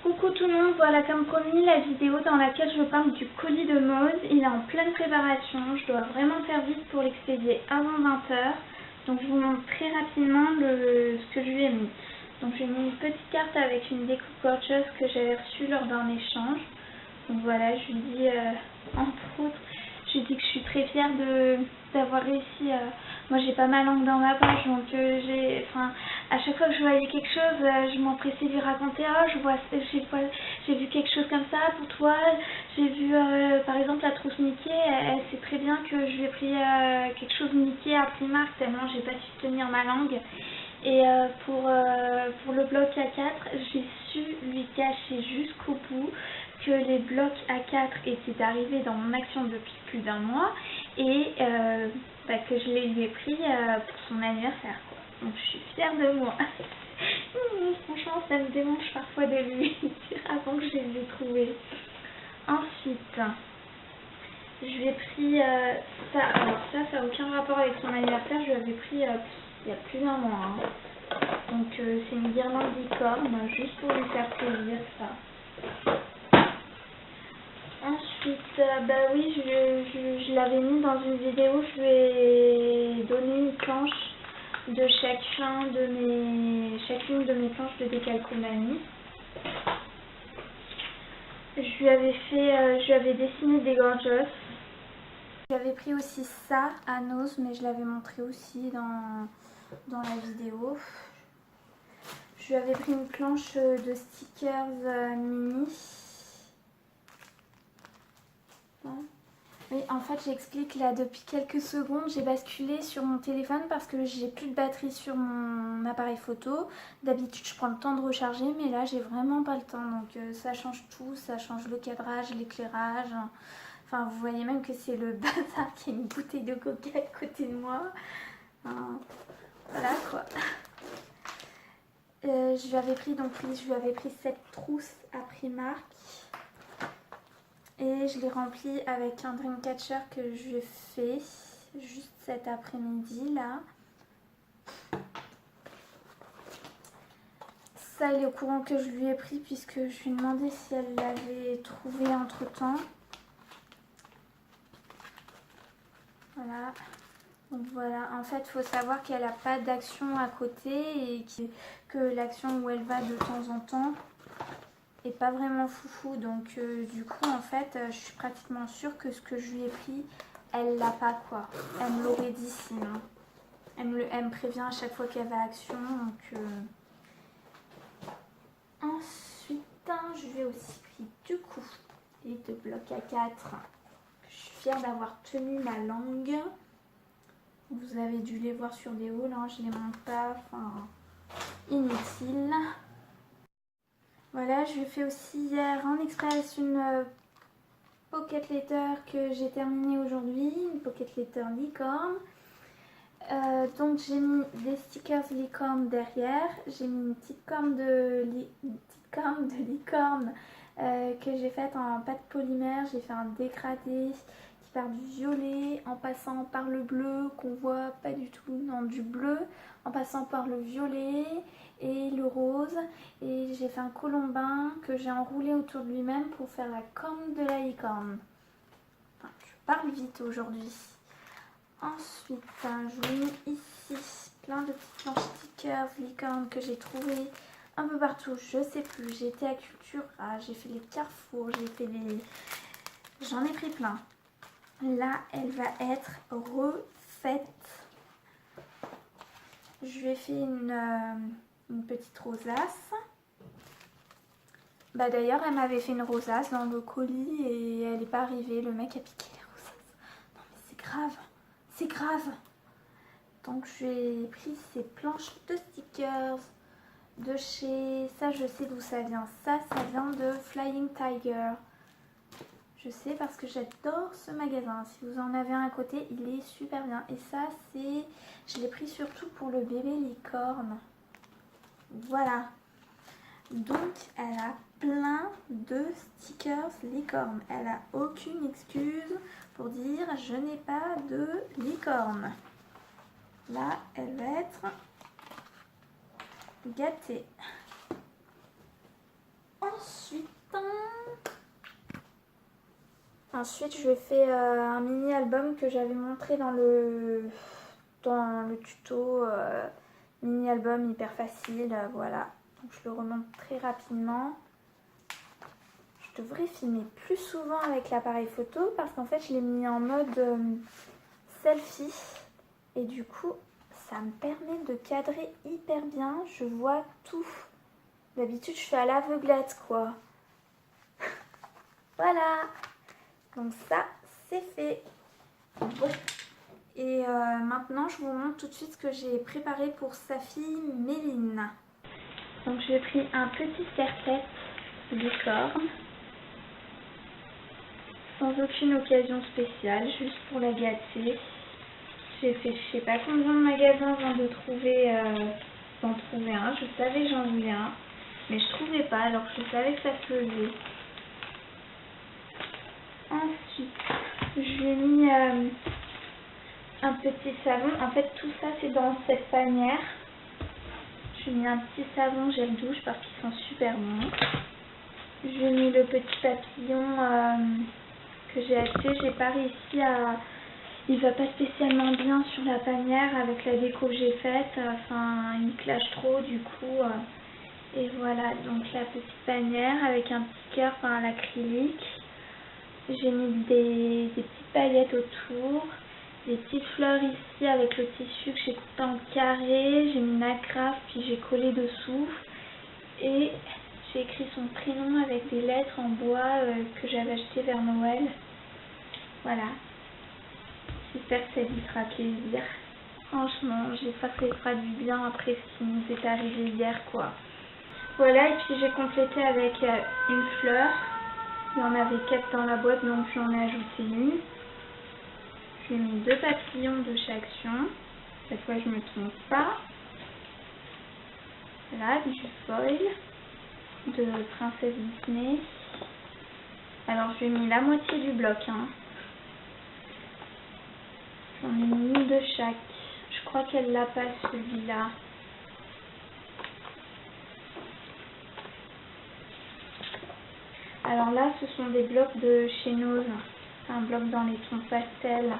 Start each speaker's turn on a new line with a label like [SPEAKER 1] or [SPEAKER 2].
[SPEAKER 1] Coucou tout le monde, voilà comme promis la vidéo dans laquelle je parle du colis de Moz. Il est en pleine préparation, je dois vraiment faire vite pour l'expédier avant 20 h. Donc je vous montre très rapidement ce que je lui ai mis. Donc j'ai mis une petite carte avec une découpe gorgeous que j'avais reçue lors d'un échange. Donc voilà, je lui dis entre autres, je lui dis que je suis très fière d'avoir réussi à... Moi j'ai pas ma langue dans ma poche, donc à chaque fois que je voyais quelque chose, je m'empressais de lui raconter, j'ai vu quelque chose comme ça pour toi, j'ai vu par exemple la trousse Mickey, elle sait très bien que je lui ai pris quelque chose Mickey à Primark tellement j'ai pas su tenir ma langue. Et pour le bloc A4, j'ai su lui cacher jusqu'au bout que les blocs A4 étaient arrivés dans mon action depuis plus d'1 mois et que je les lui ai pris pour son anniversaire, quoi. Donc je suis fière de moi. Franchement, ça me démange parfois de lui dire avant que je les ai trouvés. Ensuite, je lui ai pris ça. Alors ça n'a aucun rapport avec son anniversaire. Je lui avais pris il y a plus d'1 mois. Hein. Donc c'est une guirlande licorne, juste pour lui faire plaisir, ça. Ensuite, bah oui, je l'avais mis dans une vidéo. Je lui ai donné une planche de chacune de mes planches de décalcomanie. Je lui avais dessiné des gorgeous. J'avais pris aussi ça à Nose, mais je l'avais montré aussi dans la vidéo. Je lui avais pris une planche de stickers mini. Oui, en fait, j'explique là, depuis quelques secondes, j'ai basculé sur mon téléphone parce que j'ai plus de batterie sur mon appareil photo. D'habitude, je prends le temps de recharger, mais là, j'ai vraiment pas le temps. Donc, ça change tout, ça change le cadrage, l'éclairage. Enfin, vous voyez même que c'est le bazar qui a une bouteille de coca à côté de moi. Voilà quoi. Je lui avais pris cette trousse à Primark. Et je l'ai rempli avec un Dreamcatcher que je lui ai fait juste cet après-midi là. Ça, il est au courant que je lui ai pris puisque je lui ai demandé si elle l'avait trouvé entre temps. Voilà. Donc voilà, en fait, il faut savoir qu'elle n'a pas d'action à côté et que l'action où elle va de temps en temps est pas vraiment foufou. Donc du coup, en fait, je suis pratiquement sûre que ce que je lui ai pris, elle l'a pas, quoi. Elle me l'aurait dit sinon. Elle me prévient à chaque fois qu'elle va à action. Donc ensuite, je lui ai aussi pris du coup les 2 blocs A4. Je suis fière d'avoir tenu ma langue. Vous avez dû les voir sur des hauls, hein, je les montre pas, enfin, inutile. Voilà, je lui ai fait aussi hier en express une pocket letter que j'ai terminée aujourd'hui, une pocket letter licorne. Donc j'ai mis des stickers licorne derrière, j'ai mis une petite corne de licorne que j'ai faite en pâte polymère, j'ai fait un dégradé qui part du violet en passant par le bleu qu'on voit pas du tout, non du bleu, en passant par le violet et le rose, et j'ai fait un colombin que j'ai enroulé autour de lui-même pour faire la corne de la licorne. Enfin, je parle vite aujourd'hui. Ensuite, je vous mets ici plein de petites planches stickers licorne que j'ai trouvées un peu partout, je sais plus, j'ai été à Cultura, j'ai fait les Carrefour, j'en ai pris plein. Là, elle va être refaite. Je lui ai fait une petite rosace. Bah d'ailleurs, elle m'avait fait une rosace dans le colis et elle n'est pas arrivée. Le mec a piqué les rosaces. Non mais c'est grave, c'est grave. Donc j'ai pris ces planches de stickers de chez... Ça, je sais d'où ça vient. Ça vient de Flying Tiger. Je sais parce que j'adore ce magasin. Si vous en avez un à côté, il est super bien. Et ça, c'est... Je l'ai pris surtout pour le bébé licorne. Voilà. Donc, elle a plein de stickers licorne. Elle a aucune excuse pour dire « je n'ai pas de licorne ». Là, elle va être gâtée. Ensuite, je fais un mini album que j'avais montré dans le tuto. Mini album hyper facile, voilà. Donc je le remonte très rapidement. Je devrais filmer plus souvent avec l'appareil photo parce qu'en fait je l'ai mis en mode selfie. Et du coup, ça me permet de cadrer hyper bien. Je vois tout. D'habitude, je fais à l'aveuglette, quoi. Voilà. Donc ça, c'est fait. Bon. Et maintenant, je vous montre tout de suite ce que j'ai préparé pour sa fille Méline. Donc j'ai pris un petit serre-tête licorne. Sans aucune occasion spéciale, juste pour la gâter. J'ai fait je sais pas combien de magasins avant de trouver d'en trouver un. Je savais que j'en voulais un, mais je trouvais pas alors que je savais que ça se faisait. Ensuite, je lui ai mis un petit savon. En fait, tout ça c'est dans cette panière. Je lui ai mis un petit savon gel douche parce qu'ils sont super bons. Je lui ai mis le petit papillon que j'ai acheté. J'ai pas réussi à... Il va pas spécialement bien sur la panière avec la déco que j'ai faite. Enfin, il me clash trop du coup. Et voilà, donc la petite panière avec un petit cœur peint à l'acrylique. J'ai mis des petites paillettes autour. Des petites fleurs ici avec le tissu que j'ai coupé en carré. J'ai mis une agrafe puis j'ai collé dessous. Et j'ai écrit son prénom avec des lettres en bois que j'avais acheté vers Noël. Voilà. J'espère que ça lui fera plaisir. Franchement, j'espère que ça lui fera du bien après ce qui nous est arrivé hier, quoi. Voilà, et puis j'ai complété avec une fleur. Il y en avait 4 dans la boîte, donc j'en ai ajouté une. J'ai mis 2 papillons de chaque action. Cette fois, je me trompe pas. Voilà, du foil de Princesse Disney. Alors, j'ai mis la moitié du bloc, hein. J'en ai mis une de chaque. Je crois qu'elle l'a pas celui-là. Alors là, ce sont des blocs de chez Nose. C'est un bloc dans les tons pastels.